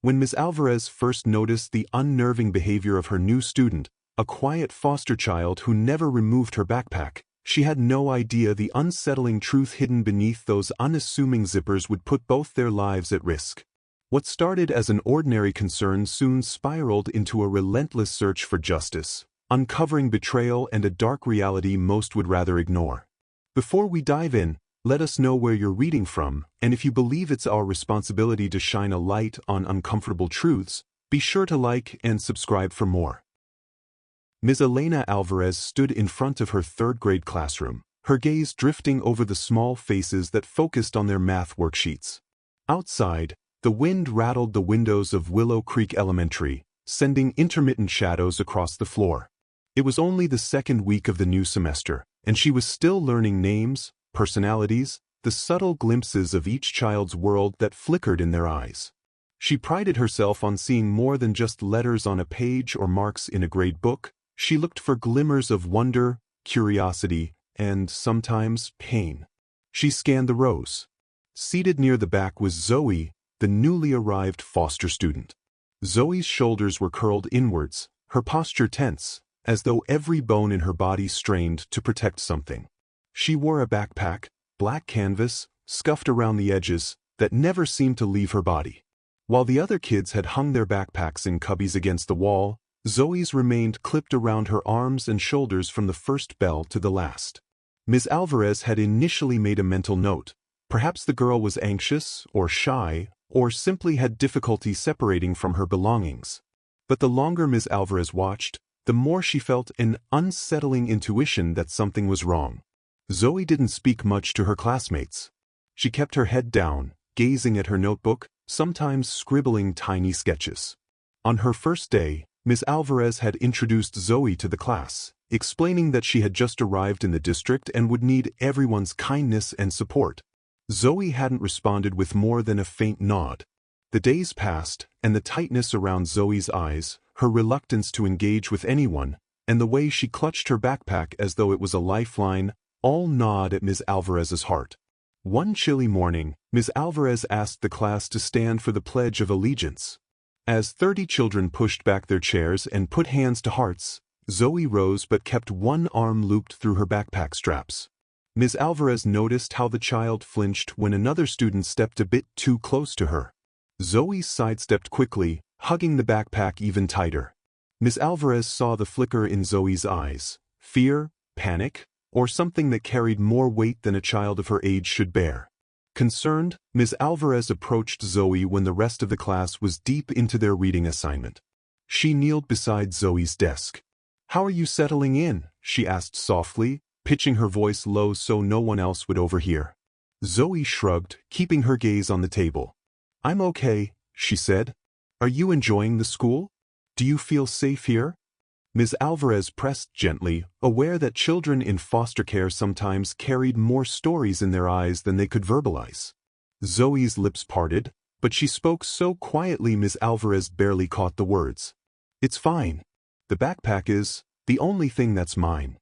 When Ms. Alvarez first noticed the unnerving behavior of her new student, a quiet foster child who never removed her backpack, she had no idea the unsettling truth hidden beneath those unassuming zippers would put both their lives at risk. What started as an ordinary concern soon spiraled into a relentless search for justice, uncovering betrayal and a dark reality most would rather ignore. Before we dive in, let us know where you're reading from, and if you believe it's our responsibility to shine a light on uncomfortable truths, be sure to like and subscribe for more. Ms. Elena Alvarez stood in front of her third-grade classroom, her gaze drifting over the small faces that focused on their math worksheets. Outside, the wind rattled the windows of Willow Creek Elementary, sending intermittent shadows across the floor. It was only the second week of the new semester, and she was still learning names, personalities, the subtle glimpses of each child's world that flickered in their eyes. She prided herself on seeing more than just letters on a page or marks in a grade book. She looked for glimmers of wonder, curiosity, and, sometimes, pain. She scanned the rows. Seated near the back was Zoe, the newly arrived foster student. Zoe's shoulders were curled inwards, her posture tense, as though every bone in her body strained to protect something. She wore a backpack, black canvas, scuffed around the edges, that never seemed to leave her body. While the other kids had hung their backpacks in cubbies against the wall, Zoe's remained clipped around her arms and shoulders from the first bell to the last. Ms. Alvarez had initially made a mental note. Perhaps the girl was anxious, or shy, or simply had difficulty separating from her belongings. But the longer Ms. Alvarez watched, the more she felt an unsettling intuition that something was wrong. Zoe didn't speak much to her classmates. She kept her head down, gazing at her notebook, sometimes scribbling tiny sketches. On her first day, Ms. Alvarez had introduced Zoe to the class, explaining that she had just arrived in the district and would need everyone's kindness and support. Zoe hadn't responded with more than a faint nod. The days passed, and the tightness around Zoe's eyes, her reluctance to engage with anyone, and the way she clutched her backpack as though it was a lifeline, all gnawed at Ms. Alvarez's heart. One chilly morning, Ms. Alvarez asked the class to stand for the Pledge of Allegiance. As 30 children pushed back their chairs and put hands to hearts, Zoe rose but kept one arm looped through her backpack straps. Ms. Alvarez noticed how the child flinched when another student stepped a bit too close to her. Zoe sidestepped quickly, hugging the backpack even tighter. Ms. Alvarez saw the flicker in Zoe's eyes, fear, panic, or something that carried more weight than a child of her age should bear. Concerned, Ms. Alvarez approached Zoe when the rest of the class was deep into their reading assignment. She kneeled beside Zoe's desk. "How are you settling in?" she asked softly, pitching her voice low so no one else would overhear. Zoe shrugged, keeping her gaze on the table. "I'm okay," she said. "Are you enjoying the school? Do you feel safe here?" Ms. Alvarez pressed gently, aware that children in foster care sometimes carried more stories in their eyes than they could verbalize. Zoe's lips parted, but she spoke so quietly Ms. Alvarez barely caught the words. "It's fine. The backpack is the only thing that's mine."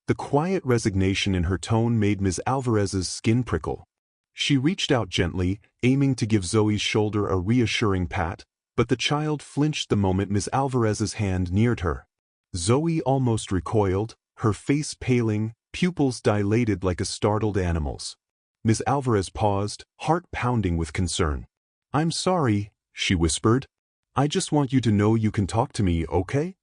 The quiet resignation in her tone made Ms. Alvarez's skin prickle. She reached out gently, aiming to give Zoe's shoulder a reassuring pat, but the child flinched the moment Ms. Alvarez's hand neared her. Zoe almost recoiled, her face paling, pupils dilated like a startled animal's. Ms. Alvarez paused, heart pounding with concern. "I'm sorry," she whispered. "I just want you to know you can talk to me, okay?"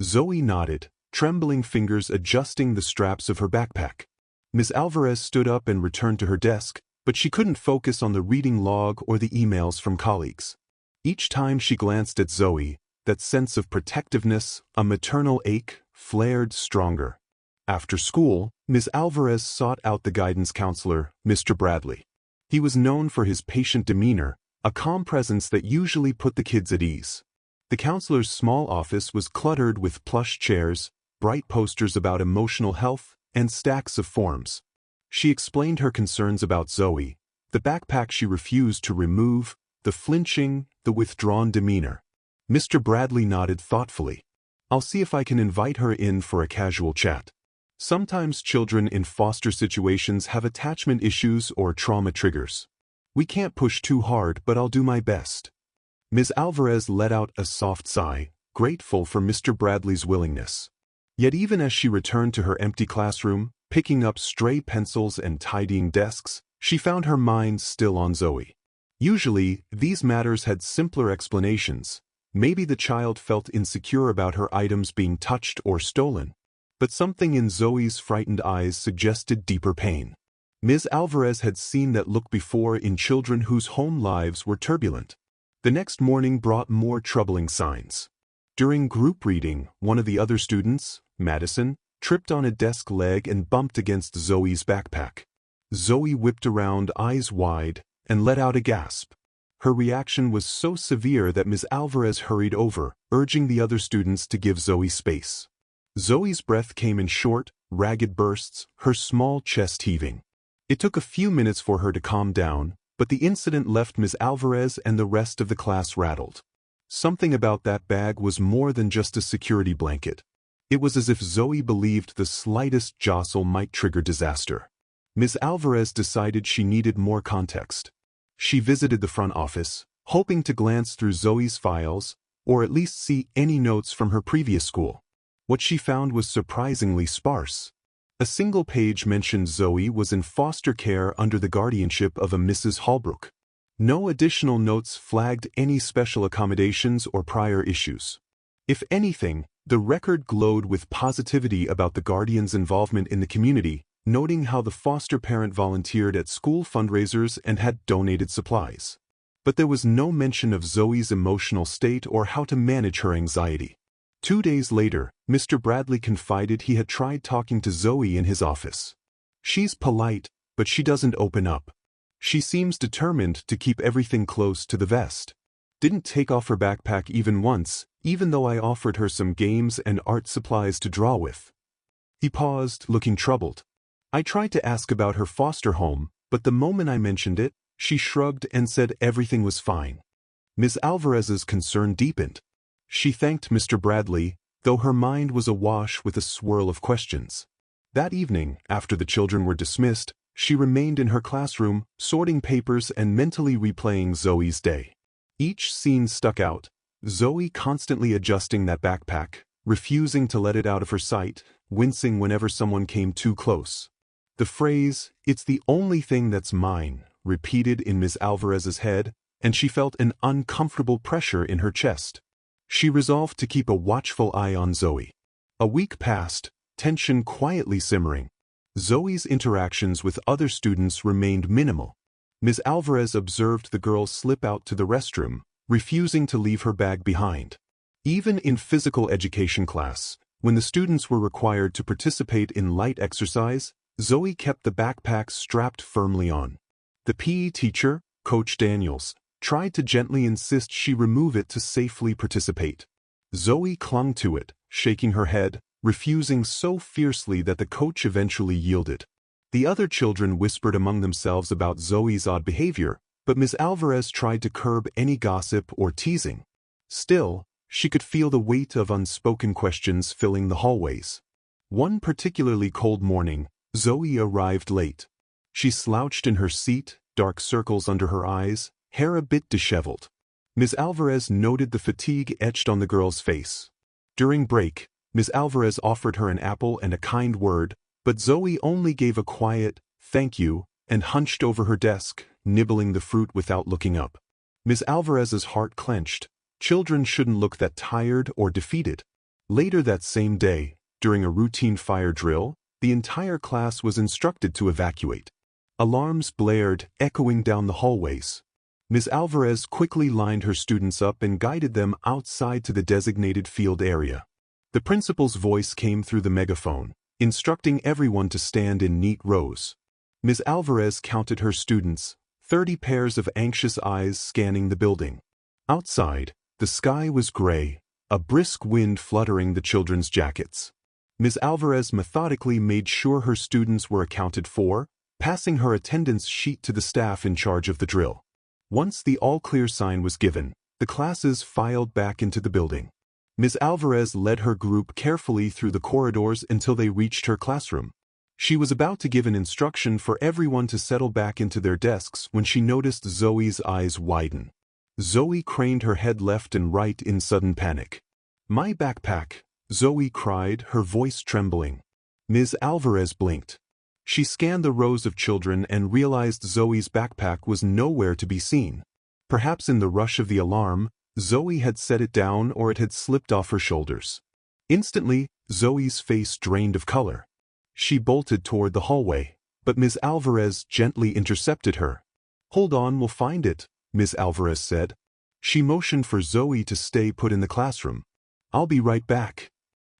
Zoe nodded, trembling fingers adjusting the straps of her backpack. Ms. Alvarez stood up and returned to her desk, but she couldn't focus on the reading log or the emails from colleagues. Each time she glanced at Zoe, that sense of protectiveness, a maternal ache, flared stronger. After school, Ms. Alvarez sought out the guidance counselor, Mr. Bradley. He was known for his patient demeanor, a calm presence that usually put the kids at ease. The counselor's small office was cluttered with plush chairs, bright posters about emotional health, and stacks of forms. She explained her concerns about Zoe, the backpack she refused to remove, the flinching, the withdrawn demeanor. Mr. Bradley nodded thoughtfully. "I'll see if I can invite her in for a casual chat. Sometimes children in foster situations have attachment issues or trauma triggers. We can't push too hard, but I'll do my best." Ms. Alvarez let out a soft sigh, grateful for Mr. Bradley's willingness. Yet even as she returned to her empty classroom, picking up stray pencils and tidying desks, she found her mind still on Zoe. Usually, these matters had simpler explanations. Maybe the child felt insecure about her items being touched or stolen. But something in Zoe's frightened eyes suggested deeper pain. Ms. Alvarez had seen that look before in children whose home lives were turbulent. The next morning brought more troubling signs. During group reading, one of the other students, Madison, tripped on a desk leg and bumped against Zoe's backpack. Zoe whipped around, eyes wide, and let out a gasp. Her reaction was so severe that Ms. Alvarez hurried over, urging the other students to give Zoe space. Zoe's breath came in short, ragged bursts, her small chest heaving. It took a few minutes for her to calm down, but the incident left Ms. Alvarez and the rest of the class rattled. Something about that bag was more than just a security blanket. It was as if Zoe believed the slightest jostle might trigger disaster. Ms. Alvarez decided she needed more context. She visited the front office, hoping to glance through Zoe's files, or at least see any notes from her previous school. What she found was surprisingly sparse. A single page mentioned Zoe was in foster care under the guardianship of a Mrs. Holbrook. No additional notes flagged any special accommodations or prior issues. If anything, the record glowed with positivity about the guardian's involvement in the community, noting how the foster parent volunteered at school fundraisers and had donated supplies. But there was no mention of Zoe's emotional state or how to manage her anxiety. 2 days later, Mr. Bradley confided he had tried talking to Zoe in his office. "She's polite, but she doesn't open up. She seems determined to keep everything close to the vest. Didn't take off her backpack even once, even though I offered her some games and art supplies to draw with." He paused, looking troubled. "I tried to ask about her foster home, but the moment I mentioned it, she shrugged and said everything was fine." Ms. Alvarez's concern deepened. She thanked Mr. Bradley, though her mind was awash with a swirl of questions. That evening, after the children were dismissed, she remained in her classroom, sorting papers and mentally replaying Zoe's day. Each scene stuck out, Zoe constantly adjusting that backpack, refusing to let it out of her sight, wincing whenever someone came too close. The phrase, "It's the only thing that's mine," repeated in Ms. Alvarez's head, and she felt an uncomfortable pressure in her chest. She resolved to keep a watchful eye on Zoe. A week passed, tension quietly simmering. Zoe's interactions with other students remained minimal. Ms. Alvarez observed the girl slip out to the restroom, refusing to leave her bag behind. Even in physical education class, when the students were required to participate in light exercise, Zoe kept the backpack strapped firmly on. The PE teacher, Coach Daniels, tried to gently insist she remove it to safely participate. Zoe clung to it, shaking her head, refusing so fiercely that the coach eventually yielded. The other children whispered among themselves about Zoe's odd behavior, but Ms. Alvarez tried to curb any gossip or teasing. Still, she could feel the weight of unspoken questions filling the hallways. One particularly cold morning, Zoe arrived late. She slouched in her seat, dark circles under her eyes, hair a bit disheveled. Ms. Alvarez noted the fatigue etched on the girl's face. During break, Ms. Alvarez offered her an apple and a kind word, but Zoe only gave a quiet, "thank you," and hunched over her desk, nibbling the fruit without looking up. Ms. Alvarez's heart clenched. Children shouldn't look that tired or defeated. Later that same day, during a routine fire drill, the entire class was instructed to evacuate. Alarms blared, echoing down the hallways. Ms. Alvarez quickly lined her students up and guided them outside to the designated field area. The principal's voice came through the megaphone, instructing everyone to stand in neat rows. Ms. Alvarez counted her students, 30 pairs of anxious eyes scanning the building. Outside, the sky was gray, a brisk wind fluttering the children's jackets. Ms. Alvarez methodically made sure her students were accounted for, passing her attendance sheet to the staff in charge of the drill. Once the all-clear sign was given, the classes filed back into the building. Ms. Alvarez led her group carefully through the corridors until they reached her classroom. She was about to give an instruction for everyone to settle back into their desks when she noticed Zoe's eyes widen. Zoe craned her head left and right in sudden panic. "My backpack," Zoe cried, her voice trembling. Ms. Alvarez blinked. She scanned the rows of children and realized Zoe's backpack was nowhere to be seen. Perhaps in the rush of the alarm, Zoe had set it down or it had slipped off her shoulders. Instantly, Zoe's face drained of color. She bolted toward the hallway, but Ms. Alvarez gently intercepted her. "Hold on, we'll find it," Ms. Alvarez said. She motioned for Zoe to stay put in the classroom. "I'll be right back."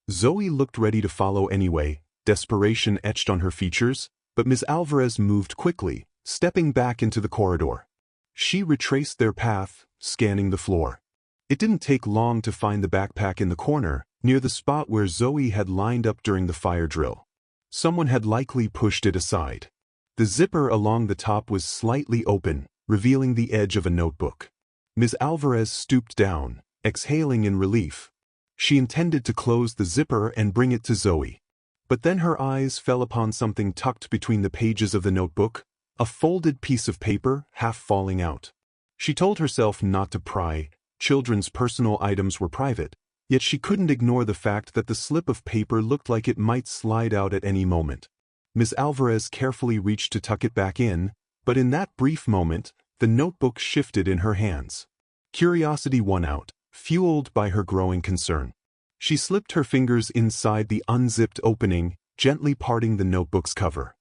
Zoe looked ready to follow anyway, desperation etched on her features, but Ms. Alvarez moved quickly, stepping back into the corridor. She retraced their path, scanning the floor. It didn't take long to find the backpack in the corner, near the spot where Zoe had lined up during the fire drill. Someone had likely pushed it aside. The zipper along the top was slightly open, revealing the edge of a notebook. Ms. Alvarez stooped down, exhaling in relief. She intended to close the zipper and bring it to Zoe. But then her eyes fell upon something tucked between the pages of the notebook, a folded piece of paper half falling out. She told herself not to pry. Children's personal items were private, yet she couldn't ignore the fact that the slip of paper looked like it might slide out at any moment. Ms. Alvarez carefully reached to tuck it back in, but in that brief moment, the notebook shifted in her hands. Curiosity won out, fueled by her growing concern. She slipped her fingers inside the unzipped opening, gently parting the notebook's cover.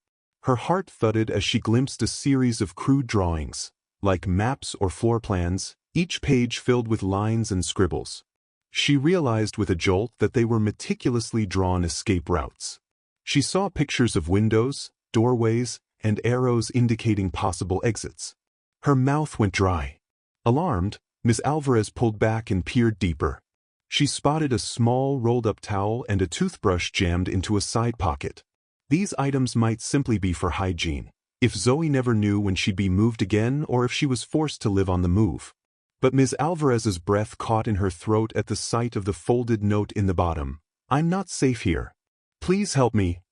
Her heart thudded as she glimpsed a series of crude drawings, like maps or floor plans, each page filled with lines and scribbles. She realized with a jolt that they were meticulously drawn escape routes. She saw pictures of windows, doorways, and arrows indicating possible exits. Her mouth went dry. Alarmed, Ms. Alvarez pulled back and peered deeper. She spotted a small rolled-up towel and a toothbrush jammed into a side pocket. These items might simply be for hygiene, if Zoe never knew when she'd be moved again or if she was forced to live on the move. But Ms. Alvarez's breath caught in her throat at the sight of the folded note in the bottom. "I'm not safe here. Please help me."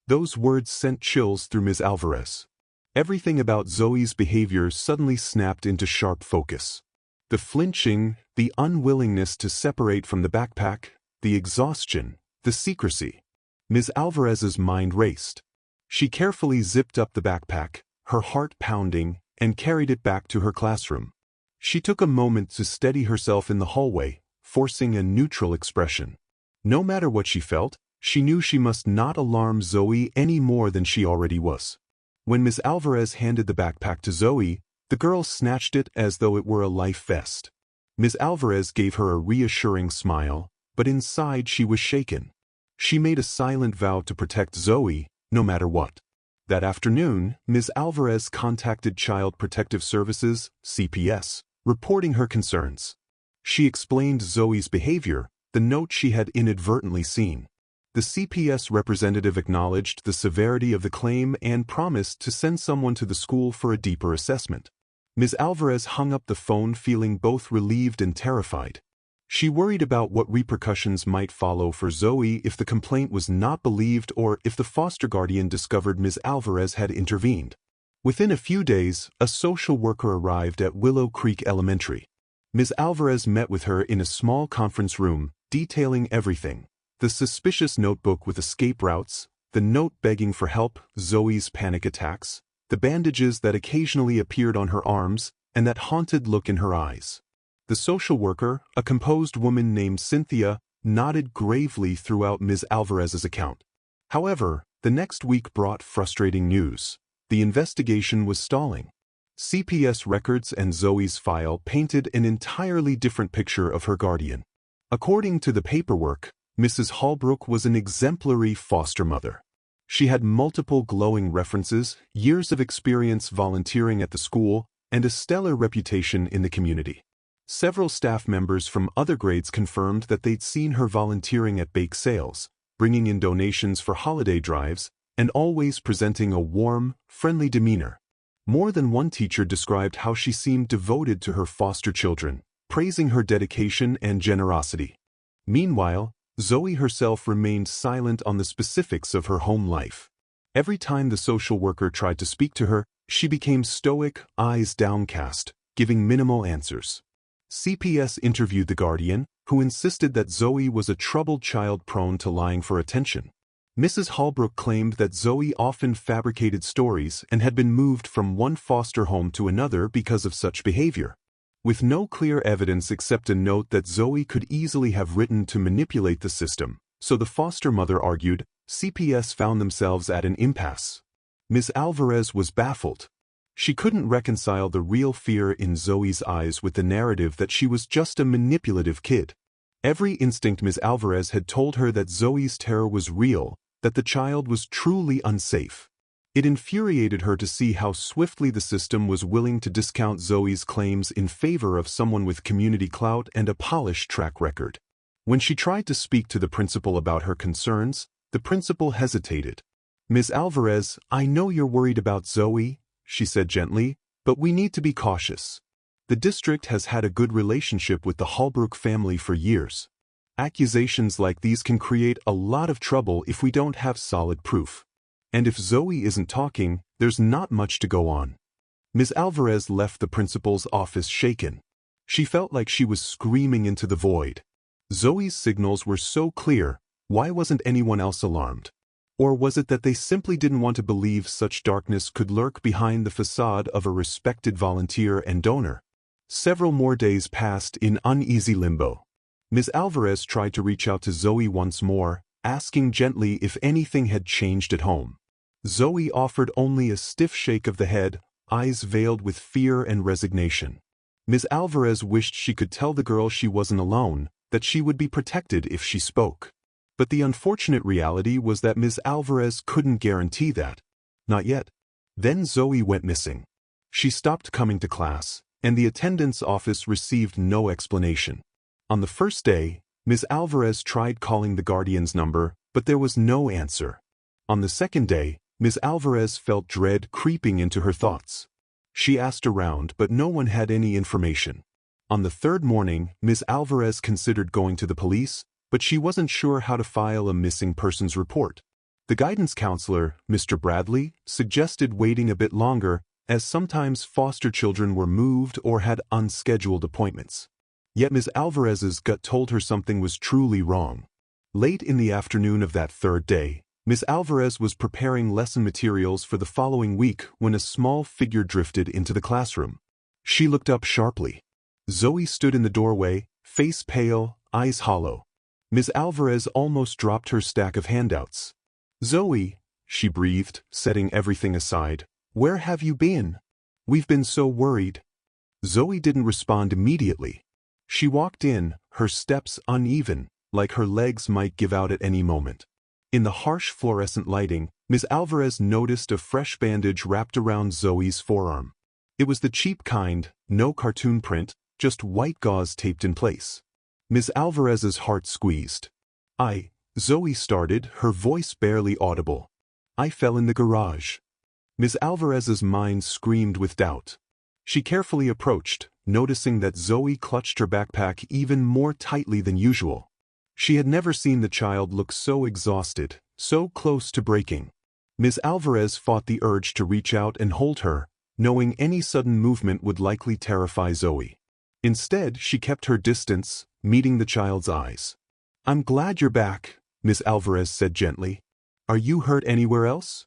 Those words sent chills through Ms. Alvarez. Everything about Zoe's behavior suddenly snapped into sharp focus. The flinching, the unwillingness to separate from the backpack, the exhaustion, the secrecy. Ms. Alvarez's mind raced. She carefully zipped up the backpack, her heart pounding, and carried it back to her classroom. She took a moment to steady herself in the hallway, forcing a neutral expression. No matter what she felt, she knew she must not alarm Zoe any more than she already was. When Ms. Alvarez handed the backpack to Zoe, the girl snatched it as though it were a life vest. Ms. Alvarez gave her a reassuring smile, but inside she was shaken. She made a silent vow to protect Zoe, no matter what. That afternoon, Ms. Alvarez contacted Child Protective Services, CPS, reporting her concerns. She explained Zoe's behavior, the note she had inadvertently seen. The CPS representative acknowledged the severity of the claim and promised to send someone to the school for a deeper assessment. Ms. Alvarez hung up the phone feeling both relieved and terrified. She worried about what repercussions might follow for Zoe if the complaint was not believed or if the foster guardian discovered Ms. Alvarez had intervened. Within a few days, a social worker arrived at Willow Creek Elementary. Ms. Alvarez met with her in a small conference room, detailing everything. The suspicious notebook with escape routes, the note begging for help, Zoe's panic attacks, the bandages that occasionally appeared on her arms, and that haunted look in her eyes. The social worker, a composed woman named Cynthia, nodded gravely throughout Ms. Alvarez's account. However, the next week brought frustrating news. The investigation was stalling. CPS records and Zoe's file painted an entirely different picture of her guardian. According to the paperwork, Mrs. Holbrook was an exemplary foster mother. She had multiple glowing references, years of experience volunteering at the school, and a stellar reputation in the community. Several staff members from other grades confirmed that they'd seen her volunteering at bake sales, bringing in donations for holiday drives, and always presenting a warm, friendly demeanor. More than one teacher described how she seemed devoted to her foster children, praising her dedication and generosity. Meanwhile, Zoe herself remained silent on the specifics of her home life. Every time the social worker tried to speak to her, she became stoic, eyes downcast, giving minimal answers. CPS interviewed the guardian, who insisted that Zoe was a troubled child prone to lying for attention. Mrs. Holbrook claimed that Zoe often fabricated stories and had been moved from one foster home to another because of such behavior. With no clear evidence except a note that Zoe could easily have written to manipulate the system, so the foster mother argued, CPS found themselves at an impasse. Ms. Alvarez was baffled. She couldn't reconcile the real fear in Zoe's eyes with the narrative that she was just a manipulative kid. Every instinct Ms. Alvarez had told her that Zoe's terror was real, that the child was truly unsafe. It infuriated her to see how swiftly the system was willing to discount Zoe's claims in favor of someone with community clout and a polished track record. When she tried to speak to the principal about her concerns, the principal hesitated. Ms. Alvarez, I know you're worried about Zoe, she said gently, but we need to be cautious. The district has had a good relationship with the Holbrook family for years. Accusations like these can create a lot of trouble if we don't have solid proof. And if Zoe isn't talking, there's not much to go on. Ms. Alvarez left the principal's office shaken. She felt like she was screaming into the void. Zoe's signals were so clear, why wasn't anyone else alarmed? Or was it that they simply didn't want to believe such darkness could lurk behind the facade of a respected volunteer and donor? Several more days passed in uneasy limbo. Ms. Alvarez tried to reach out to Zoe once more, asking gently if anything had changed at home. Zoe offered only a stiff shake of the head, eyes veiled with fear and resignation. Ms. Alvarez wished she could tell the girl she wasn't alone, that she would be protected if she spoke. But the unfortunate reality was that Ms. Alvarez couldn't guarantee that. Not yet. Then Zoe went missing. She stopped coming to class, and the attendance office received no explanation. On the first day, Ms. Alvarez tried calling the guardian's number, but there was no answer. On the second day, Ms. Alvarez felt dread creeping into her thoughts. She asked around, but no one had any information. On the third morning, Ms. Alvarez considered going to the police, but she wasn't sure how to file a missing persons report. The guidance counselor, Mr. Bradley, suggested waiting a bit longer, as sometimes foster children were moved or had unscheduled appointments. Yet Ms. Alvarez's gut told her something was truly wrong. Late in the afternoon of that third day, Ms. Alvarez was preparing lesson materials for the following week when a small figure drifted into the classroom. She looked up sharply. Zoe stood in the doorway, face pale, eyes hollow. Ms. Alvarez almost dropped her stack of handouts. "Zoe," she breathed, setting everything aside, "where have you been? We've been so worried." Zoe didn't respond immediately. She walked in, her steps uneven, like her legs might give out at any moment. In the harsh fluorescent lighting, Ms. Alvarez noticed a fresh bandage wrapped around Zoe's forearm. It was the cheap kind, no cartoon print, just white gauze taped in place. Ms. Alvarez's heart squeezed. Zoe started, her voice barely audible. "I fell in the garage." Ms. Alvarez's mind screamed with doubt. She carefully approached, noticing that Zoe clutched her backpack even more tightly than usual. She had never seen the child look so exhausted, so close to breaking. Ms. Alvarez fought the urge to reach out and hold her, knowing any sudden movement would likely terrify Zoe. Instead, she kept her distance, meeting the child's eyes. "I'm glad you're back," Ms. Alvarez said gently. "Are you hurt anywhere else?"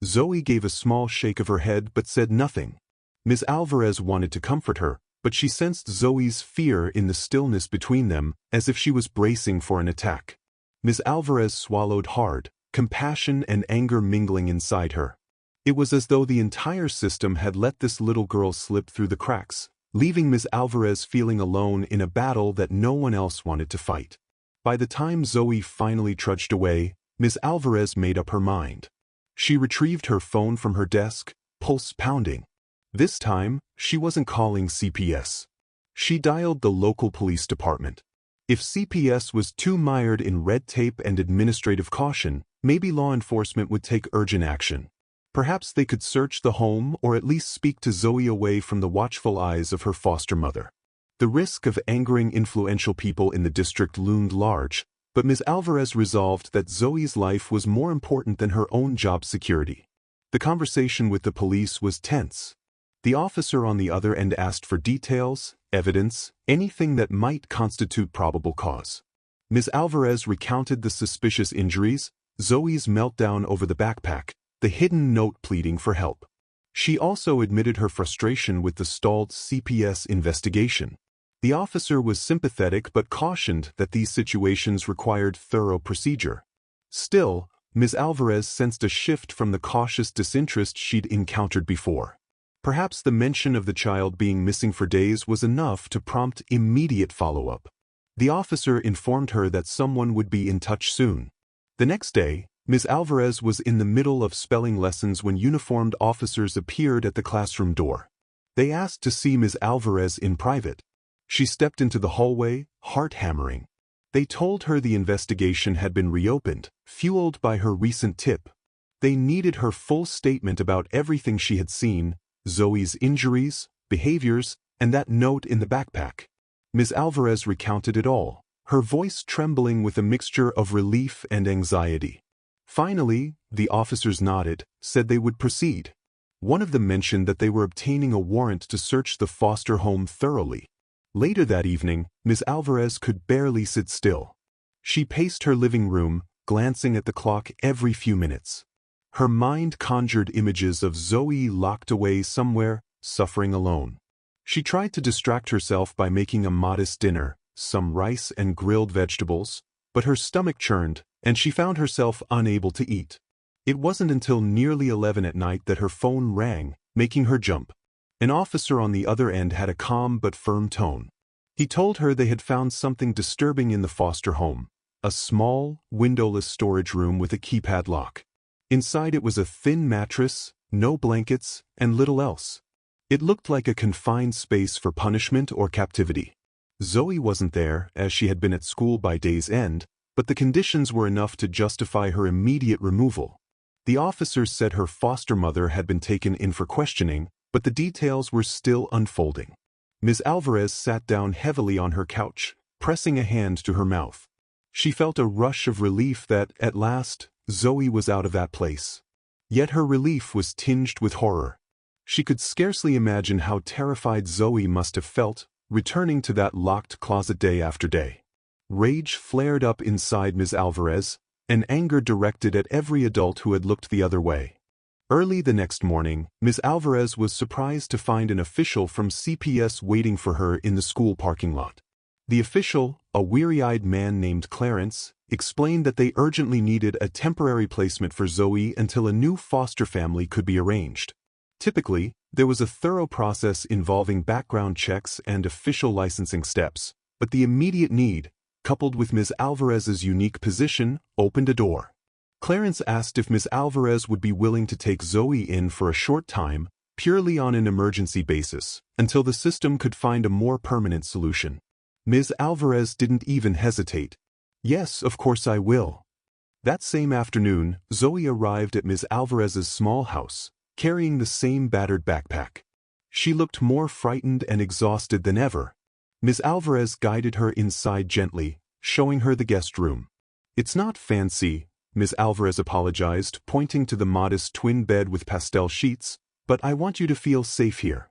Zoe gave a small shake of her head but said nothing. Ms. Alvarez wanted to comfort her, but she sensed Zoe's fear in the stillness between them, as if she was bracing for an attack. Ms. Alvarez swallowed hard, compassion and anger mingling inside her. It was as though the entire system had let this little girl slip through the cracks, leaving Ms. Alvarez feeling alone in a battle that no one else wanted to fight. By the time Zoe finally trudged away, Ms. Alvarez made up her mind. She retrieved her phone from her desk, pulse pounding. This time, she wasn't calling CPS. She dialed the local police department. If CPS was too mired in red tape and administrative caution, maybe law enforcement would take urgent action. Perhaps they could search the home or at least speak to Zoe away from the watchful eyes of her foster mother. The risk of angering influential people in the district loomed large, but Ms. Alvarez resolved that Zoe's life was more important than her own job security. The conversation with the police was tense. The officer on the other end asked for details, evidence, anything that might constitute probable cause. Ms. Alvarez recounted the suspicious injuries, Zoe's meltdown over the backpack, the hidden note pleading for help. She also admitted her frustration with the stalled CPS investigation. The officer was sympathetic but cautioned that these situations required thorough procedure. Still, Ms. Alvarez sensed a shift from the cautious disinterest she'd encountered before. Perhaps the mention of the child being missing for days was enough to prompt immediate follow-up. The officer informed her that someone would be in touch soon. The next day, Ms. Alvarez was in the middle of spelling lessons when uniformed officers appeared at the classroom door. They asked to see Ms. Alvarez in private. She stepped into the hallway, heart hammering. They told her the investigation had been reopened, fueled by her recent tip. They needed her full statement about everything she had seen, Zoe's injuries, behaviors, and that note in the backpack. Ms. Alvarez recounted it all, her voice trembling with a mixture of relief and anxiety. Finally, the officers nodded, said they would proceed. One of them mentioned that they were obtaining a warrant to search the foster home thoroughly. Later that evening, Ms. Alvarez could barely sit still. She paced her living room, glancing at the clock every few minutes. Her mind conjured images of Zoe locked away somewhere, suffering alone. She tried to distract herself by making a modest dinner, some rice and grilled vegetables, but her stomach churned, and she found herself unable to eat. It wasn't until nearly 11 at night that her phone rang, making her jump. An officer on the other end had a calm but firm tone. He told her they had found something disturbing in the foster home, a small, windowless storage room with a keypad lock. Inside it was a thin mattress, no blankets, and little else. It looked like a confined space for punishment or captivity. Zoe wasn't there, as she had been at school by day's end, but the conditions were enough to justify her immediate removal. The officers said her foster mother had been taken in for questioning, but the details were still unfolding. Ms. Alvarez sat down heavily on her couch, pressing a hand to her mouth. She felt a rush of relief that, at last, Zoe was out of that place. Yet her relief was tinged with horror. She could scarcely imagine how terrified Zoe must have felt, returning to that locked closet day after day. Rage flared up inside Ms. Alvarez, and anger directed at every adult who had looked the other way. Early the next morning, Ms. Alvarez was surprised to find an official from CPS waiting for her in the school parking lot. The official, a weary-eyed man named Clarence, explained that they urgently needed a temporary placement for Zoe until a new foster family could be arranged. Typically, there was a thorough process involving background checks and official licensing steps, but the immediate need, coupled with Ms. Alvarez's unique position, opened a door. Clarence asked if Ms. Alvarez would be willing to take Zoe in for a short time, purely on an emergency basis, until the system could find a more permanent solution. Ms. Alvarez didn't even hesitate. "Yes, of course I will." That same afternoon, Zoe arrived at Ms. Alvarez's small house, carrying the same battered backpack. She looked more frightened and exhausted than ever. Ms. Alvarez guided her inside gently, showing her the guest room. "It's not fancy," Ms. Alvarez apologized, pointing to the modest twin bed with pastel sheets, "but I want you to feel safe here."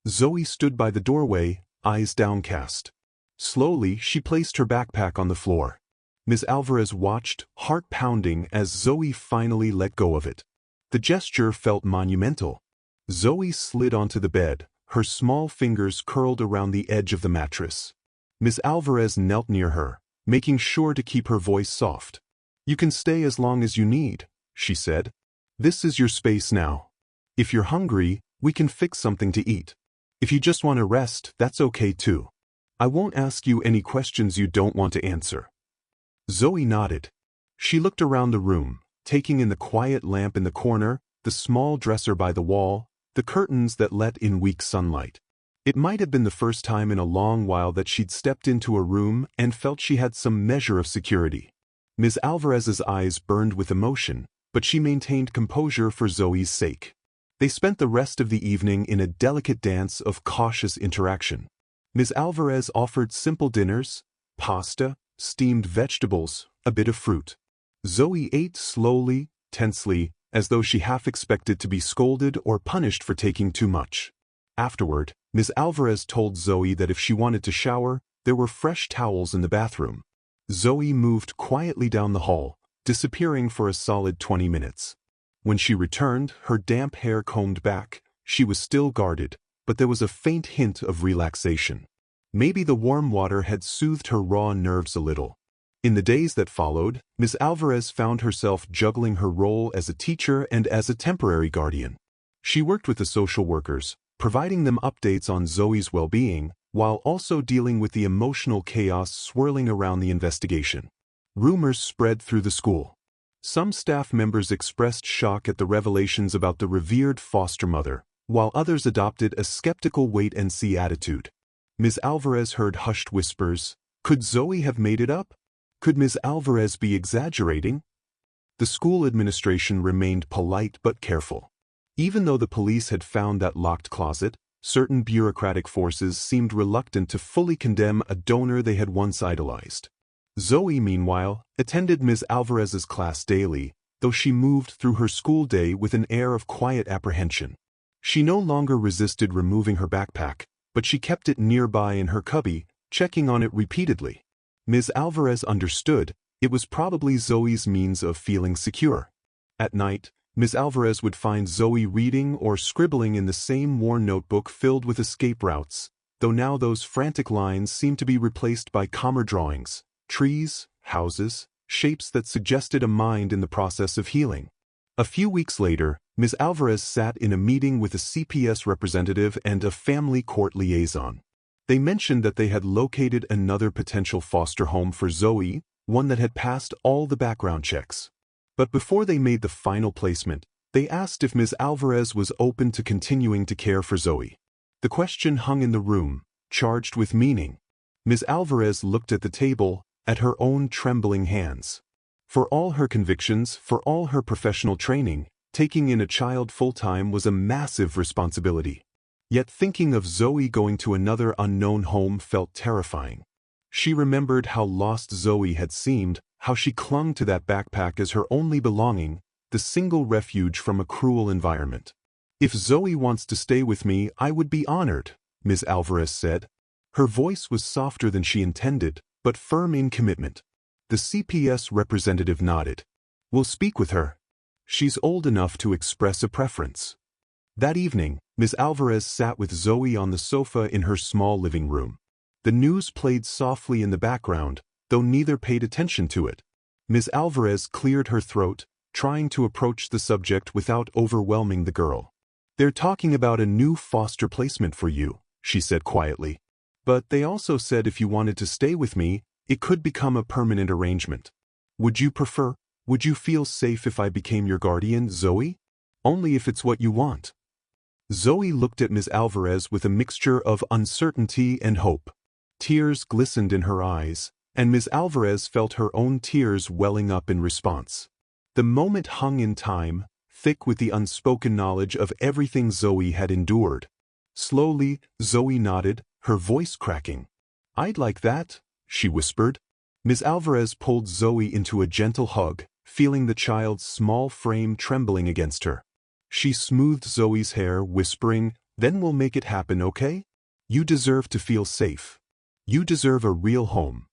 Zoe stood by the doorway, eyes downcast. Slowly, she placed her backpack on the floor. Ms. Alvarez watched, heart pounding, as Zoe finally let go of it. The gesture felt monumental. Zoe slid onto the bed, her small fingers curled around the edge of the mattress. Ms. Alvarez knelt near her, making sure to keep her voice soft. "You can stay as long as you need," she said. "This is your space now. If you're hungry, we can fix something to eat. If you just want to rest, that's okay too. I won't ask you any questions you don't want to answer." Zoe nodded. She looked around the room, taking in the quiet lamp in the corner, the small dresser by the wall, the curtains that let in weak sunlight. It might have been the first time in a long while that she'd stepped into a room and felt she had some measure of security. Ms. Alvarez's eyes burned with emotion, but she maintained composure for Zoe's sake. They spent the rest of the evening in a delicate dance of cautious interaction. Ms. Alvarez offered simple dinners, pasta, steamed vegetables, a bit of fruit. Zoe ate slowly, tensely, as though she half expected to be scolded or punished for taking too much. Afterward, Ms. Alvarez told Zoe that if she wanted to shower, there were fresh towels in the bathroom. Zoe moved quietly down the hall, disappearing for a solid 20 minutes. When she returned, her damp hair combed back, she was still guarded, but there was a faint hint of relaxation. Maybe the warm water had soothed her raw nerves a little. In the days that followed, Ms. Alvarez found herself juggling her role as a teacher and as a temporary guardian. She worked with the social workers, providing them updates on Zoe's well-being, while also dealing with the emotional chaos swirling around the investigation. Rumors spread through the school. Some staff members expressed shock at the revelations about the revered foster mother, while others adopted a skeptical wait-and-see attitude. Ms. Alvarez heard hushed whispers. Could Zoe have made it up? Could Ms. Alvarez be exaggerating? The school administration remained polite but careful. Even though the police had found that locked closet, certain bureaucratic forces seemed reluctant to fully condemn a donor they had once idolized. Zoe, meanwhile, attended Ms. Alvarez's class daily, though she moved through her school day with an air of quiet apprehension. She no longer resisted removing her backpack, but she kept it nearby in her cubby, checking on it repeatedly. Ms. Alvarez understood it was probably Zoe's means of feeling secure. At night, Ms. Alvarez would find Zoe reading or scribbling in the same worn notebook filled with escape routes, though now those frantic lines seemed to be replaced by calmer drawings, trees, houses, shapes that suggested a mind in the process of healing. A few weeks later, Ms. Alvarez sat in a meeting with a CPS representative and a family court liaison. They mentioned that they had located another potential foster home for Zoe, one that had passed all the background checks. But before they made the final placement, they asked if Ms. Alvarez was open to continuing to care for Zoe. The question hung in the room, charged with meaning. Ms. Alvarez looked at the table, at her own trembling hands. For all her convictions, for all her professional training, taking in a child full-time was a massive responsibility. Yet thinking of Zoe going to another unknown home felt terrifying. She remembered how lost Zoe had seemed, how she clung to that backpack as her only belonging, the single refuge from a cruel environment. If Zoe wants to stay with me, I would be honored, Ms. Alvarez said. Her voice was softer than she intended, but firm in commitment. The CPS representative nodded. We'll speak with her. She's old enough to express a preference. That evening, Ms. Alvarez sat with Zoe on the sofa in her small living room. The news played softly in the background, though neither paid attention to it. Ms. Alvarez cleared her throat, trying to approach the subject without overwhelming the girl. They're talking about a new foster placement for you, she said quietly. But they also said if you wanted to stay with me, it could become a permanent arrangement. Would you feel safe if I became your guardian, Zoe? Only if it's what you want. Zoe looked at Ms. Alvarez with a mixture of uncertainty and hope. Tears glistened in her eyes, and Ms. Alvarez felt her own tears welling up in response. The moment hung in time, thick with the unspoken knowledge of everything Zoe had endured. Slowly, Zoe nodded, her voice cracking. I'd like that, she whispered. Ms. Alvarez pulled Zoe into a gentle hug, feeling the child's small frame trembling against her. She smoothed Zoe's hair, whispering, "Then we'll make it happen, okay? You deserve to feel safe. You deserve a real home."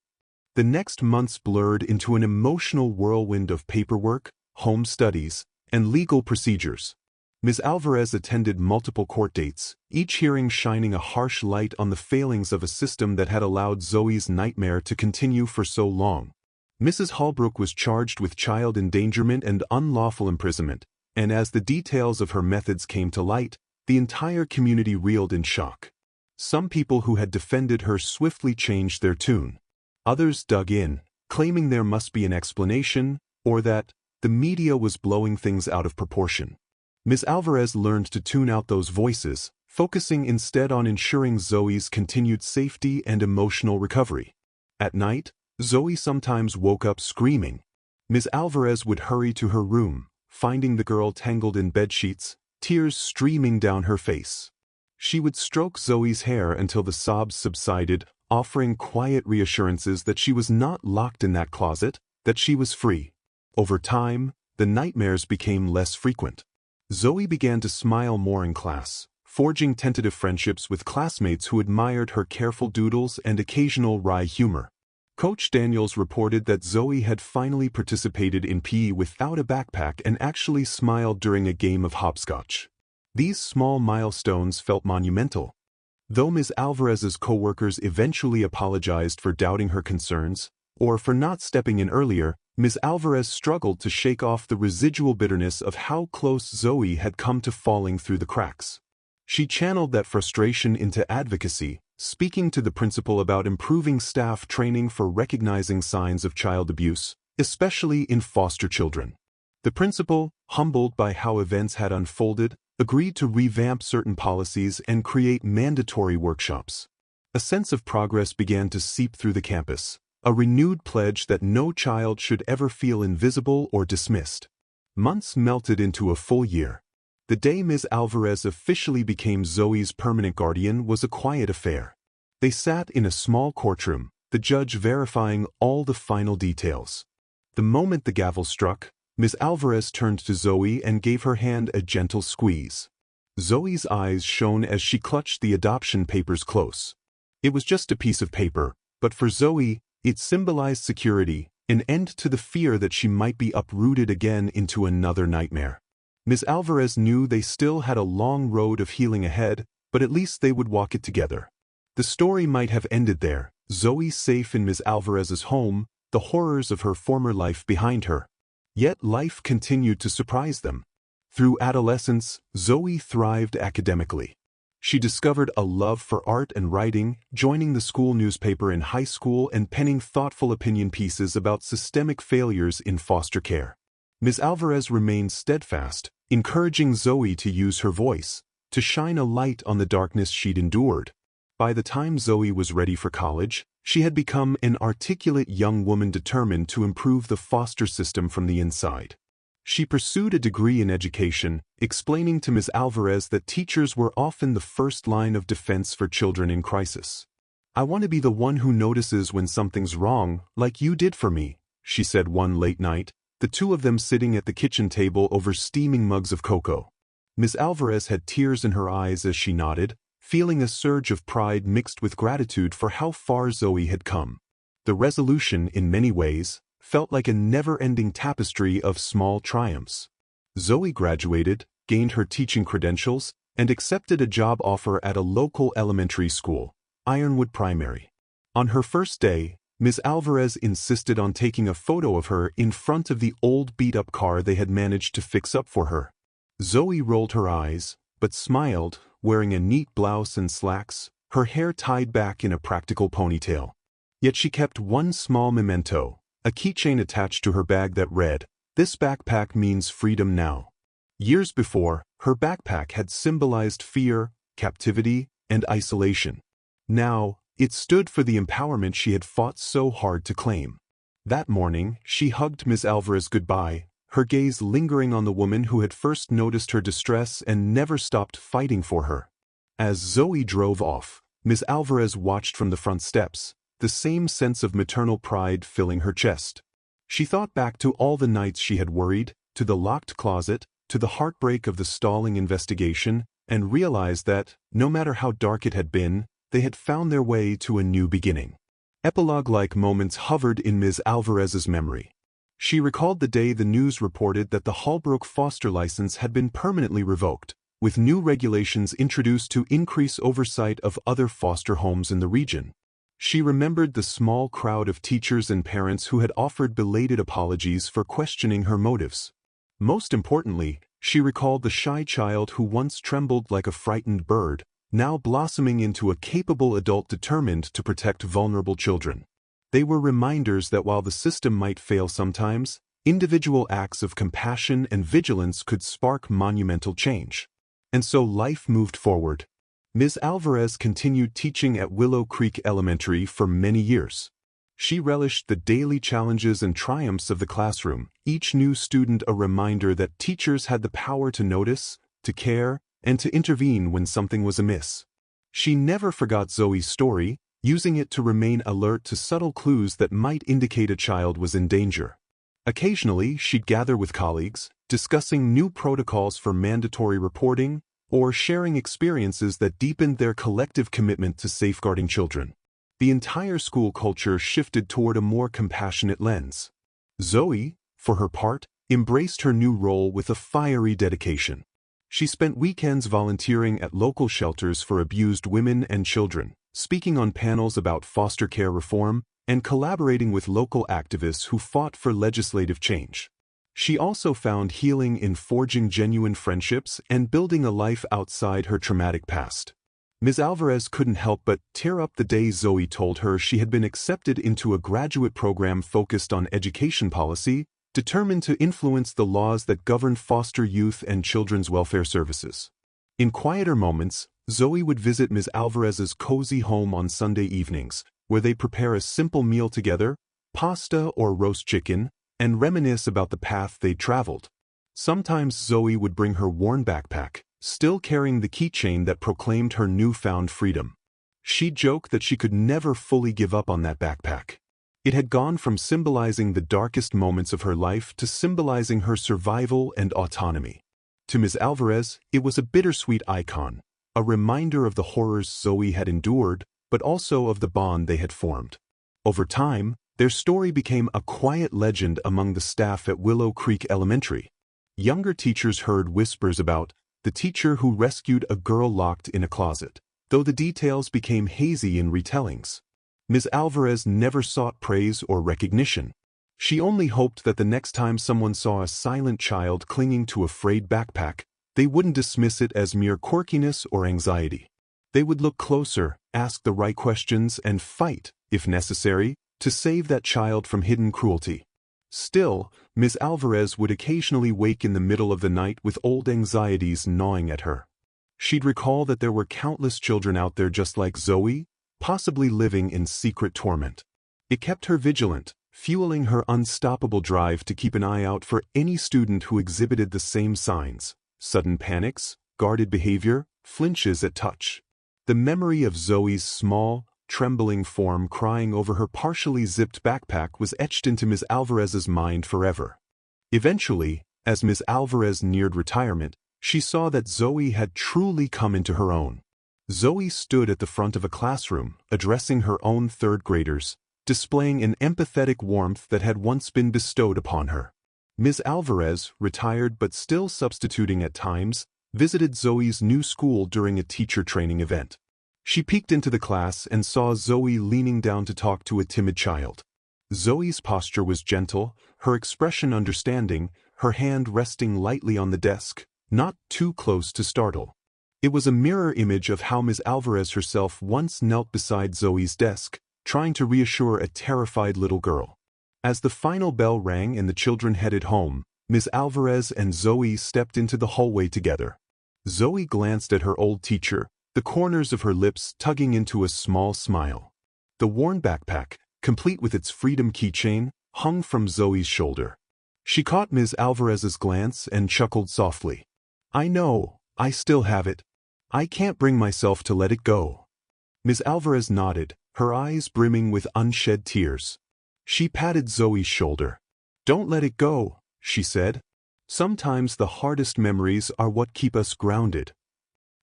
The next months blurred into an emotional whirlwind of paperwork, home studies, and legal procedures. Ms. Alvarez attended multiple court dates, each hearing shining a harsh light on the failings of a system that had allowed Zoe's nightmare to continue for so long. Mrs. Holbrook was charged with child endangerment and unlawful imprisonment, and as the details of her methods came to light, the entire community reeled in shock. Some people who had defended her swiftly changed their tune. Others dug in, claiming there must be an explanation, or that the media was blowing things out of proportion. Ms. Alvarez learned to tune out those voices, focusing instead on ensuring Zoe's continued safety and emotional recovery. At night, Zoe sometimes woke up screaming. Ms. Alvarez would hurry to her room, finding the girl tangled in bedsheets, tears streaming down her face. She would stroke Zoe's hair until the sobs subsided, offering quiet reassurances that she was not locked in that closet, that she was free. Over time, the nightmares became less frequent. Zoe began to smile more in class, forging tentative friendships with classmates who admired her careful doodles and occasional wry humor. Coach Daniels reported that Zoe had finally participated in PE without a backpack and actually smiled during a game of hopscotch. These small milestones felt monumental. Though Ms. Alvarez's co-workers eventually apologized for doubting her concerns, or for not stepping in earlier, Ms. Alvarez struggled to shake off the residual bitterness of how close Zoe had come to falling through the cracks. She channeled that frustration into advocacy, speaking to the principal about improving staff training for recognizing signs of child abuse, especially in foster children. The principal, humbled by how events had unfolded, agreed to revamp certain policies and create mandatory workshops. A sense of progress began to seep through the campus, a renewed pledge that no child should ever feel invisible or dismissed. Months melted into a full year. The day Ms. Alvarez officially became Zoe's permanent guardian was a quiet affair. They sat in a small courtroom, the judge verifying all the final details. The moment the gavel struck, Ms. Alvarez turned to Zoe and gave her hand a gentle squeeze. Zoe's eyes shone as she clutched the adoption papers close. It was just a piece of paper, but for Zoe, it symbolized security, an end to the fear that she might be uprooted again into another nightmare. Ms. Alvarez knew they still had a long road of healing ahead, but at least they would walk it together. The story might have ended there, Zoe safe in Ms. Alvarez's home, the horrors of her former life behind her. Yet life continued to surprise them. Through adolescence, Zoe thrived academically. She discovered a love for art and writing, joining the school newspaper in high school and penning thoughtful opinion pieces about systemic failures in foster care. Ms. Alvarez remained steadfast, encouraging Zoe to use her voice, to shine a light on the darkness she'd endured. By the time Zoe was ready for college, she had become an articulate young woman determined to improve the foster system from the inside. She pursued a degree in education, explaining to Ms. Alvarez that teachers were often the first line of defense for children in crisis. "I want to be the one who notices when something's wrong, like you did for me," she said one late night, the two of them sitting at the kitchen table over steaming mugs of cocoa. Ms. Alvarez had tears in her eyes as she nodded, feeling a surge of pride mixed with gratitude for how far Zoe had come. The resolution, in many ways, felt like a never-ending tapestry of small triumphs. Zoe graduated, gained her teaching credentials, and accepted a job offer at a local elementary school, Ironwood Primary. On her first day, Ms. Alvarez insisted on taking a photo of her in front of the old beat-up car they had managed to fix up for her. Zoe rolled her eyes, but smiled, wearing a neat blouse and slacks, her hair tied back in a practical ponytail. Yet she kept one small memento, a keychain attached to her bag that read, "This backpack means freedom now." Years before, her backpack had symbolized fear, captivity, and isolation. Now, it stood for the empowerment she had fought so hard to claim. That morning, she hugged Ms. Alvarez goodbye, her gaze lingering on the woman who had first noticed her distress and never stopped fighting for her. As Zoe drove off, Ms. Alvarez watched from the front steps, the same sense of maternal pride filling her chest. She thought back to all the nights she had worried, to the locked closet, to the heartbreak of the stalling investigation, and realized that, no matter how dark it had been, they had found their way to a new beginning. Epilogue-like moments hovered in Ms. Alvarez's memory. She recalled the day the news reported that the Holbrook foster license had been permanently revoked, with new regulations introduced to increase oversight of other foster homes in the region. She remembered the small crowd of teachers and parents who had offered belated apologies for questioning her motives. Most importantly, she recalled the shy child who once trembled like a frightened bird, now blossoming into a capable adult determined to protect vulnerable children. They were reminders that while the system might fail sometimes, individual acts of compassion and vigilance could spark monumental change. And so life moved forward. Ms. Alvarez continued teaching at Willow Creek Elementary for many years. She relished the daily challenges and triumphs of the classroom, each new student a reminder that teachers had the power to notice, to care, and to intervene when something was amiss. She never forgot Zoe's story, using it to remain alert to subtle clues that might indicate a child was in danger. Occasionally, she'd gather with colleagues, discussing new protocols for mandatory reporting, or sharing experiences that deepened their collective commitment to safeguarding children. The entire school culture shifted toward a more compassionate lens. Zoe, for her part, embraced her new role with a fiery dedication. She spent weekends volunteering at local shelters for abused women and children, speaking on panels about foster care reform, and collaborating with local activists who fought for legislative change. She also found healing in forging genuine friendships and building a life outside her traumatic past. Ms. Alvarez couldn't help but tear up the day Zoe told her she had been accepted into a graduate program focused on education policy, determined to influence the laws that govern foster youth and children's welfare services. In quieter moments, Zoe would visit Ms. Alvarez's cozy home on Sunday evenings, where they prepare a simple meal together, pasta or roast chicken, and reminisce about the path they'd traveled. Sometimes Zoe would bring her worn backpack, still carrying the keychain that proclaimed her newfound freedom. She'd joke that she could never fully give up on that backpack. It had gone from symbolizing the darkest moments of her life to symbolizing her survival and autonomy. To Ms. Alvarez, it was a bittersweet icon, a reminder of the horrors Zoe had endured, but also of the bond they had formed. Over time, their story became a quiet legend among the staff at Willow Creek Elementary. Younger teachers heard whispers about the teacher who rescued a girl locked in a closet, though the details became hazy in retellings. Ms. Alvarez never sought praise or recognition. She only hoped that the next time someone saw a silent child clinging to a frayed backpack, they wouldn't dismiss it as mere quirkiness or anxiety. They would look closer, ask the right questions, and fight, if necessary, to save that child from hidden cruelty. Still, Ms. Alvarez would occasionally wake in the middle of the night with old anxieties gnawing at her. She'd recall that there were countless children out there just like Zoe, possibly living in secret torment. It kept her vigilant, fueling her unstoppable drive to keep an eye out for any student who exhibited the same signs: sudden panics, guarded behavior, flinches at touch. The memory of Zoe's small, trembling form crying over her partially zipped backpack was etched into Ms. Alvarez's mind forever. Eventually, as Ms. Alvarez neared retirement, she saw that Zoe had truly come into her own. Zoe stood at the front of a classroom, addressing her own third graders, displaying an empathetic warmth that had once been bestowed upon her. Ms. Alvarez, retired but still substituting at times, visited Zoe's new school during a teacher training event. She peeked into the class and saw Zoe leaning down to talk to a timid child. Zoe's posture was gentle, her expression understanding, her hand resting lightly on the desk, not too close to startle. It was a mirror image of how Ms. Alvarez herself once knelt beside Zoe's desk, trying to reassure a terrified little girl. As the final bell rang and the children headed home, Ms. Alvarez and Zoe stepped into the hallway together. Zoe glanced at her old teacher, the corners of her lips tugging into a small smile. The worn backpack, complete with its freedom keychain, hung from Zoe's shoulder. She caught Ms. Alvarez's glance and chuckled softly. "I know, I still have it. I can't bring myself to let it go." Ms. Alvarez nodded, her eyes brimming with unshed tears. She patted Zoe's shoulder. "Don't let it go," she said. "Sometimes the hardest memories are what keep us grounded."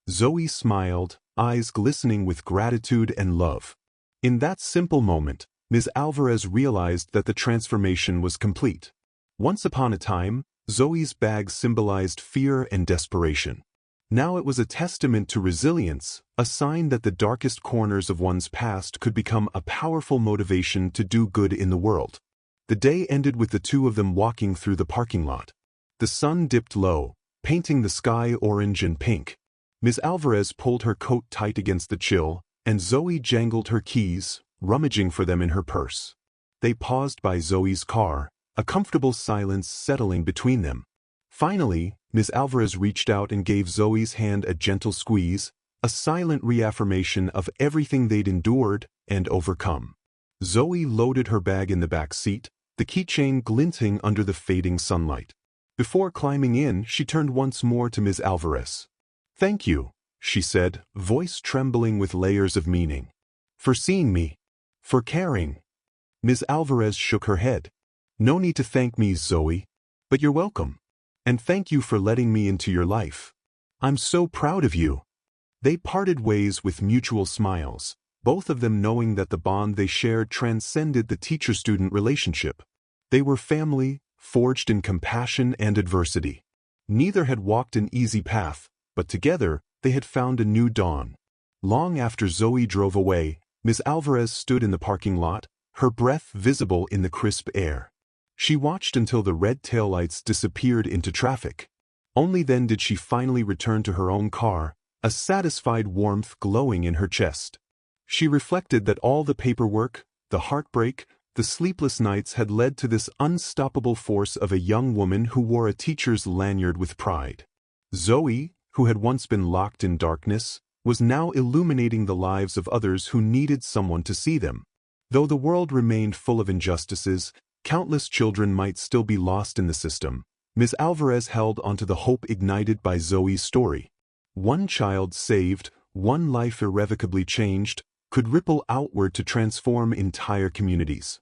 Zoe smiled, eyes glistening with gratitude and love. In that simple moment, Ms. Alvarez realized that the transformation was complete. Once upon a time, Zoe's bag symbolized fear and desperation. Now it was a testament to resilience, a sign that the darkest corners of one's past could become a powerful motivation to do good in the world. The day ended with the two of them walking through the parking lot. The sun dipped low, painting the sky orange and pink. Ms. Alvarez pulled her coat tight against the chill, and Zoe jangled her keys, rummaging for them in her purse. They paused by Zoe's car, a comfortable silence settling between them. Finally, Ms. Alvarez reached out and gave Zoe's hand a gentle squeeze, a silent reaffirmation of everything they'd endured and overcome. Zoe loaded her bag in the back seat, the keychain glinting under the fading sunlight. Before climbing in, she turned once more to Ms. Alvarez. "Thank you," she said, voice trembling with layers of meaning. "For seeing me. For caring." Ms. Alvarez shook her head. "No need to thank me, Zoe. But you're welcome. And thank you for letting me into your life." I'm so proud of you." They parted ways with mutual smiles, both of them knowing that the bond they shared transcended the teacher-student relationship. They were family, forged in compassion and adversity. Neither had walked an easy path, but together they had found a new dawn. Long after Zoe drove away, Ms. Alvarez stood in the parking lot, her breath visible in the crisp air. She watched until the red taillights disappeared into traffic. Only then did she finally return to her own car, a satisfied warmth glowing in her chest. She reflected that all the paperwork, the heartbreak, the sleepless nights had led to this unstoppable force of a young woman who wore a teacher's lanyard with pride. Zoe, who had once been locked in darkness, was now illuminating the lives of others who needed someone to see them. Though the world remained full of injustices, countless children might still be lost in the system. Ms. Alvarez held onto the hope ignited by Zoe's story. One child saved, one life irrevocably changed, could ripple outward to transform entire communities.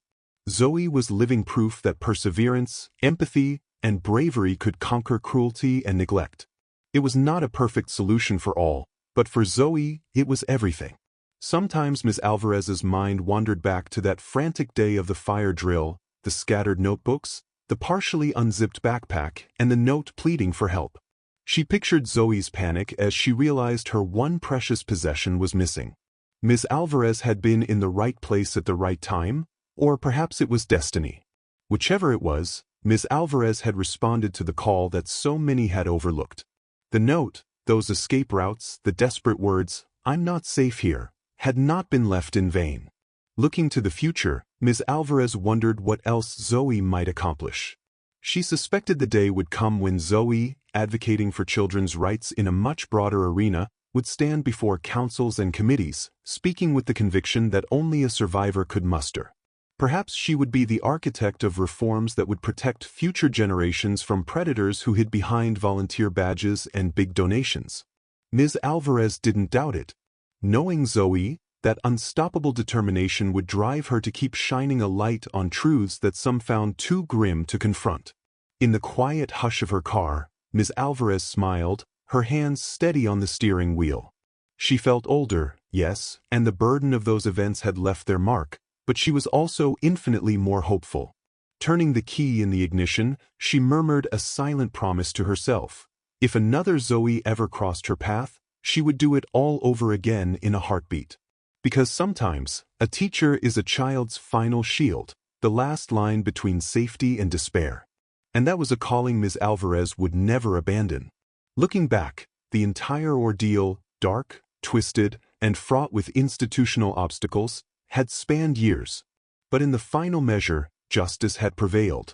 Zoe was living proof that perseverance, empathy, and bravery could conquer cruelty and neglect. It was not a perfect solution for all, but for Zoe, it was everything. Sometimes Ms. Alvarez's mind wandered back to that frantic day of the fire drill, the scattered notebooks, the partially unzipped backpack, and the note pleading for help. She pictured Zoe's panic as she realized her one precious possession was missing. Ms. Alvarez had been in the right place at the right time, or perhaps it was destiny. Whichever it was, Ms. Alvarez had responded to the call that so many had overlooked. The note, those escape routes, the desperate words, "I'm not safe here," had not been left in vain. Looking to the future, Ms. Alvarez wondered what else Zoe might accomplish. She suspected the day would come when Zoe, advocating for children's rights in a much broader arena, would stand before councils and committees, speaking with the conviction that only a survivor could muster. Perhaps she would be the architect of reforms that would protect future generations from predators who hid behind volunteer badges and big donations. Ms. Alvarez didn't doubt it. Knowing Zoe, that unstoppable determination would drive her to keep shining a light on truths that some found too grim to confront. In the quiet hush of her car, Ms. Alvarez smiled, her hands steady on the steering wheel. She felt older, yes, and the burden of those events had left their mark, but she was also infinitely more hopeful. Turning the key in the ignition, she murmured a silent promise to herself. If another Zoe ever crossed her path, she would do it all over again in a heartbeat. Because sometimes, a teacher is a child's final shield, the last line between safety and despair. And that was a calling Ms. Alvarez would never abandon. Looking back, the entire ordeal, dark, twisted, and fraught with institutional obstacles, had spanned years. But in the final measure, justice had prevailed.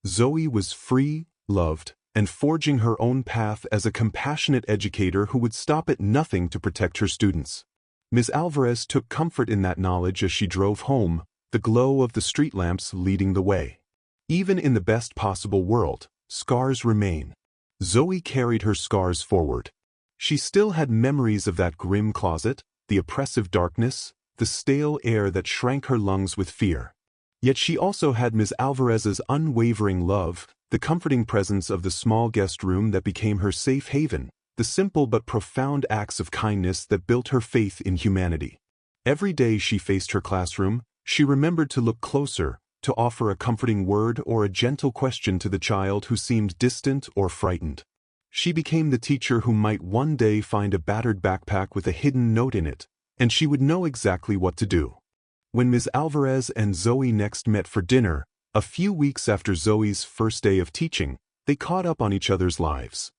Zoe was free, loved, and forging her own path as a compassionate educator who would stop at nothing to protect her students. Ms. Alvarez took comfort in that knowledge as she drove home, the glow of the street lamps leading the way. Even in the best possible world, scars remain. Zoe carried her scars forward. She still had memories of that grim closet, the oppressive darkness, the stale air that shrank her lungs with fear. Yet she also had Ms. Alvarez's unwavering love, the comforting presence of the small guest room that became her safe haven, the simple but profound acts of kindness that built her faith in humanity. Every day she faced her classroom, she remembered to look closer, to offer a comforting word or a gentle question to the child who seemed distant or frightened. She became the teacher who might one day find a battered backpack with a hidden note in it, and she would know exactly what to do. When Ms. Alvarez and Zoe next met for dinner, a few weeks after Zoe's first day of teaching, they caught up on each other's lives.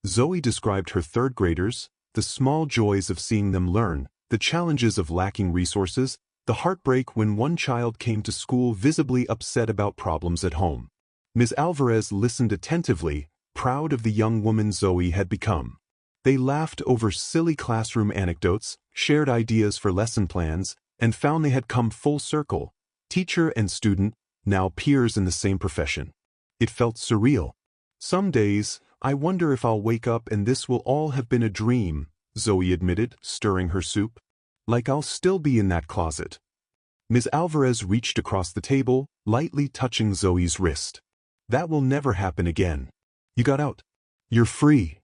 Zoe described her third graders, the small joys of seeing them learn, the challenges of lacking resources, the heartbreak when one child came to school visibly upset about problems at home. Ms. Alvarez listened attentively, proud of the young woman Zoe had become. They laughed over silly classroom anecdotes, shared ideas for lesson plans, and found they had come full circle, teacher and student, now peers in the same profession. It felt surreal. Some days, I wonder if I'll wake up and this will all have been a dream, Zoe admitted, stirring her soup. Like I'll still be in that closet. Ms. Alvarez reached across the table, lightly touching Zoe's wrist. That will never happen again. You got out. You're free.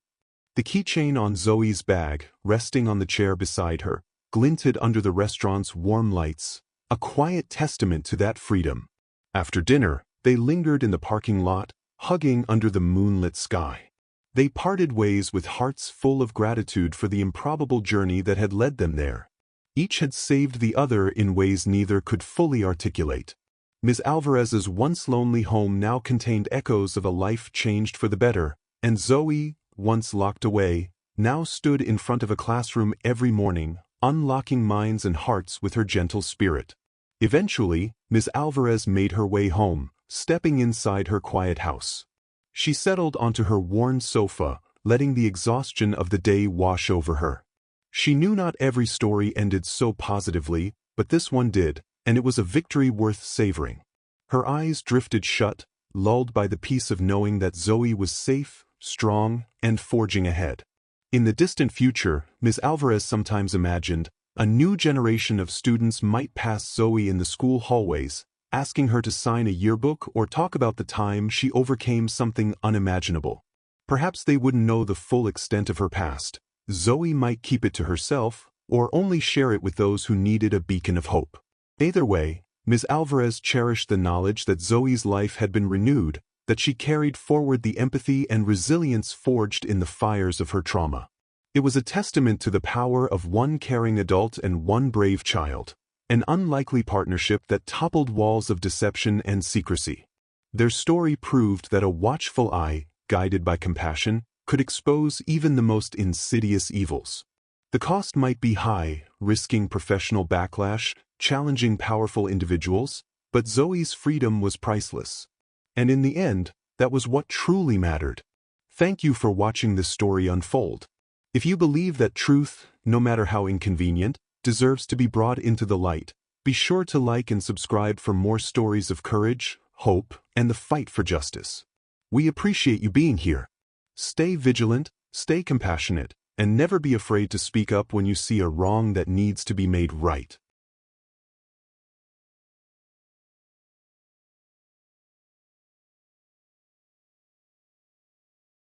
The keychain on Zoe's bag, resting on the chair beside her, glinted under the restaurant's warm lights, a quiet testament to that freedom. After dinner, they lingered in the parking lot, hugging under the moonlit sky. They parted ways with hearts full of gratitude for the improbable journey that had led them there. Each had saved the other in ways neither could fully articulate. Ms. Alvarez's once lonely home now contained echoes of a life changed for the better, and Zoe, once locked away, now stood in front of a classroom every morning, unlocking minds and hearts with her gentle spirit. Eventually, Ms. Alvarez made her way home, stepping inside her quiet house. She settled onto her worn sofa, letting the exhaustion of the day wash over her. She knew not every story ended so positively, but this one did, and it was a victory worth savoring. Her eyes drifted shut, lulled by the peace of knowing that Zoe was safe, strong, and forging ahead. In the distant future, Ms. Alvarez sometimes imagined, a new generation of students might pass Zoe in the school hallways, asking her to sign a yearbook or talk about the time she overcame something unimaginable. Perhaps they wouldn't know the full extent of her past. Zoe might keep it to herself, or only share it with those who needed a beacon of hope. Either way, Ms. Alvarez cherished the knowledge that Zoe's life had been renewed, that she carried forward the empathy and resilience forged in the fires of her trauma. It was a testament to the power of one caring adult and one brave child, an unlikely partnership that toppled walls of deception and secrecy. Their story proved that a watchful eye, guided by compassion, could expose even the most insidious evils. The cost might be high, risking professional backlash, challenging powerful individuals, but Zoe's freedom was priceless. And in the end, that was what truly mattered. Thank you for watching this story unfold. If you believe that truth, no matter how inconvenient, deserves to be brought into the light, be sure to like and subscribe for more stories of courage, hope, and the fight for justice. We appreciate you being here. Stay vigilant, stay compassionate, and never be afraid to speak up when you see a wrong that needs to be made right.